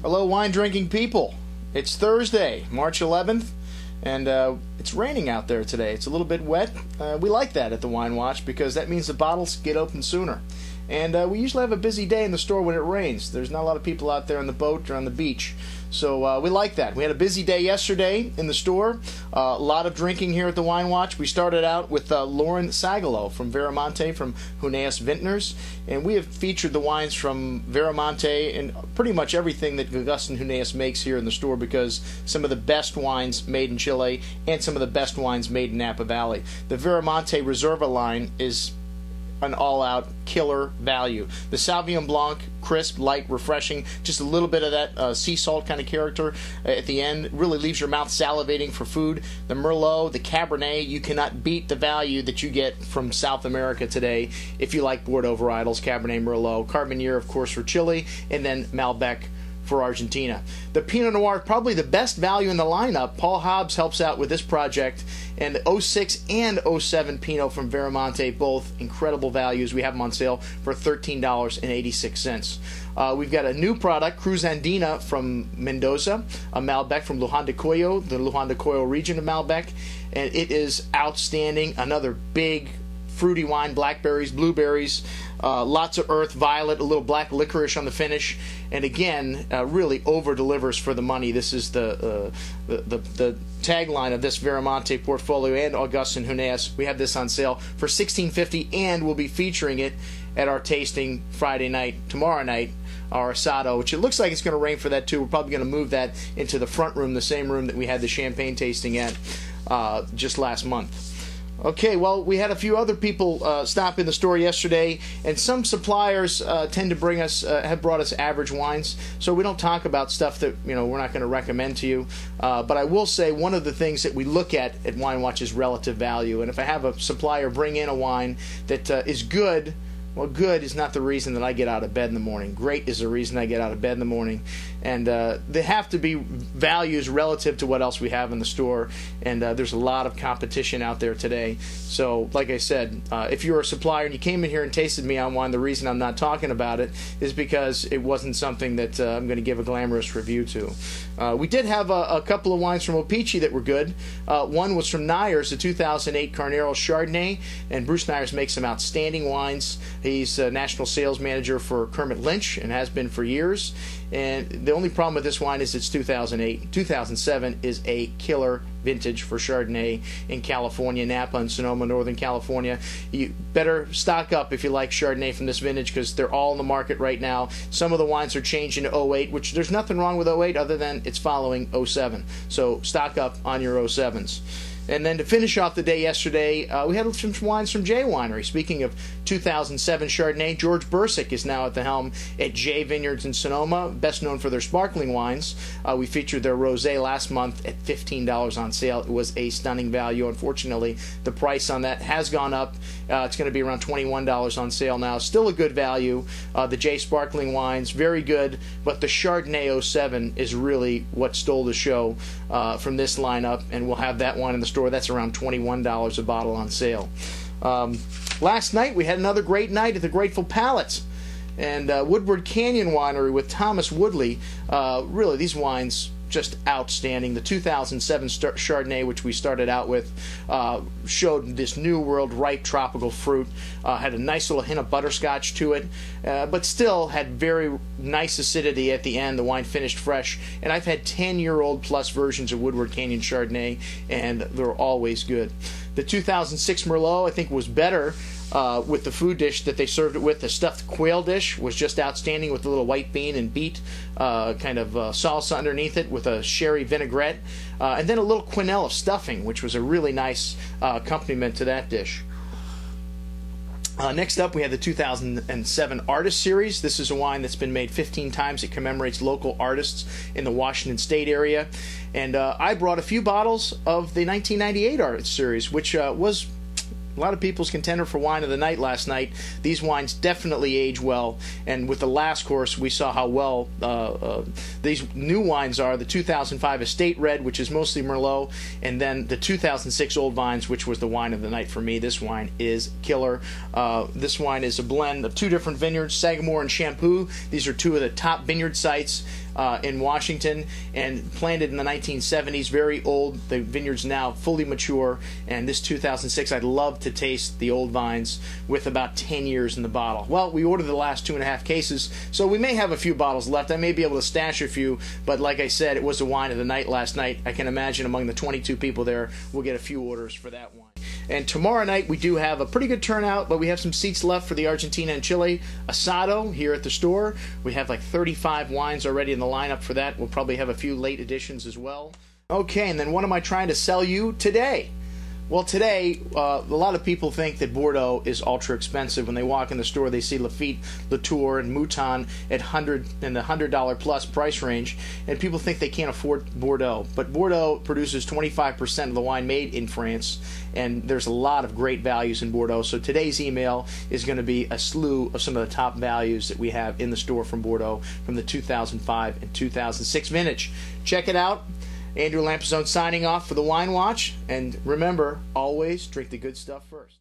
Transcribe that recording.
Hello, wine-drinking people. It's Thursday, March 11th, and it's raining out there today. It's a little bit wet. We like that at the Wine Watch because that means the bottles get open sooner. And we usually have a busy day in the store when it rains. There's not a lot of people out there on the boat or on the beach. So we like that. We had a busy day yesterday in the store. A lot of drinking here at the Wine Watch. We started out with Lauren Sagalo from Veramonte from Huneeus Vintners. And we have featured the wines from Veramonte and pretty much everything that Augustin Huneeus makes here in the store because some of the best wines made in Chile and some of the best wines made in Napa Valley. The Veramonte Reserva line is an all-out killer value. The Sauvignon Blanc, crisp, light, refreshing, just a little bit of that sea salt kind of character at the end, really leaves your mouth salivating for food. The Merlot, the Cabernet, you cannot beat the value that you get from South America today if you like Bordeaux varietals, Cabernet, Merlot, Carmenere, of course, for Chile, and then Malbec for Argentina. The Pinot Noir, probably the best value in the lineup. Paul Hobbs helps out with this project, and the 06 and 07 Pinot from Veramonte, both incredible values. We have them on sale for $13.86. We've got a new product, Cruz Andina from Mendoza, a Malbec from Luján de Cuyo, the Luján de Cuyo region of Malbec, and it is outstanding. Another big fruity wine, blackberries, blueberries, lots of earth, violet, a little black licorice on the finish, and again, really over-delivers for the money. This is the tagline of this Veramonte portfolio and Augustin Huneeus. We have this on sale for $16.50, and we'll be featuring it at our tasting Friday night, tomorrow night, our asado, which it looks like it's going to rain for that too. We're probably going to move that into the front room, the same room that we had the champagne tasting at just last month. Okay, well, we had a few other people stop in the store yesterday, and some suppliers tend to bring us, have brought us average wines, so we don't talk about stuff that, you know, we're not going to recommend to you. But I will say one of the things that we look at Wine Watch is relative value, and if I have a supplier bring in a wine that is good, well, good is not the reason that I get out of bed in the morning. Great is the reason I get out of bed in the morning. And they have to be values relative to what else we have in the store. And there's a lot of competition out there today. So, like I said, if you're a supplier and you came in here and tasted me on wine, the reason I'm not talking about it is because it wasn't something that I'm going to give a glamorous review to. We did have a couple of wines from Opeachy that were good. One was from Nyers, the 2008 Carneros Chardonnay. And Bruce Nyers makes some outstanding wines. He's a national sales manager for Kermit Lynch and has been for years. And the only problem with this wine is it's 2008. 2007 is a killer vintage for Chardonnay in California, Napa and Sonoma, Northern California. You better stock up if you like Chardonnay from this vintage because they're all in the market right now. Some of the wines are changed in 08, which there's nothing wrong with 08 other than it's following 07. So stock up on your 07s. And then to finish off the day yesterday, we had some wines from J Winery. Speaking of 2007 Chardonnay, George Bursick is now at the helm at J Vineyards in Sonoma, best known for their sparkling wines. We featured their rosé last month at $15 on sale. It was a stunning value. Unfortunately, the price on that has gone up. It's going to be around $21 on sale now. Still a good value. The J sparkling wines, very good, but the Chardonnay 07 is really what stole the show from this lineup, and we'll have that wine in the store. That's around $21 a bottle on sale. Last night we had another great night at the Grateful Palate and Woodward Canyon Winery with Thomas Woodley. Really, these wines just outstanding. The 2007 Chardonnay, which we started out with, showed this new world ripe tropical fruit, had a nice little hint of butterscotch to it, but still had very nice acidity at the end. The wine finished fresh, and I've had 10-year-old plus versions of Woodward Canyon Chardonnay, and they're always good. The 2006 Merlot, I think, was better with the food dish that they served it with. The stuffed quail dish was just outstanding with a little white bean and beet kind of salsa underneath it with a sherry vinaigrette. And then a little quenelle of stuffing, which was a really nice accompaniment to that dish. Next up, we have the 2007 Artist Series. This is a wine that's been made 15 times. It commemorates local artists in the Washington State area. And I brought a few bottles of the 1998 Artist Series, which was A lot of people's contender for wine of the night last night. These wines definitely age well, and with the last course, we saw how well these new wines are. The 2005 Estate Red, which is mostly Merlot, and then the 2006 Old Vines, which was the wine of the night for me. This wine is killer. This wine is a blend of two different vineyards, Sagamore and Shampoo. These are two of the top vineyard sites in Washington, and planted in the 1970s, very old. The vineyard's now fully mature, and this 2006, I'd love to taste the Old Vines with about 10 years in the bottle. Well, we ordered the last 2.5 cases, so we may have a few bottles left. I may be able to stash a few, but like I said, it was the wine of the night last night. I can imagine among the 22 people there, we'll get a few orders for that wine. And tomorrow night we do have a pretty good turnout, but we have some seats left for the Argentina and Chile Asado here at the store. We have like 35 wines already in the lineup for that. We'll probably have a few late additions as well. Okay, and then what am I trying to sell you today? Well, today, a lot of people think that Bordeaux is ultra expensive. When they walk in the store, they see Lafite, Latour, and Mouton at the $100 plus price range, and people think they can't afford Bordeaux. But Bordeaux produces 25% of the wine made in France, and there's a lot of great values in Bordeaux. So today's email is going to be a slew of some of the top values that we have in the store from Bordeaux from the 2005 and 2006 vintage. Check it out. Andrew Lampazone signing off for the Wine Watch, and remember, always drink the good stuff first.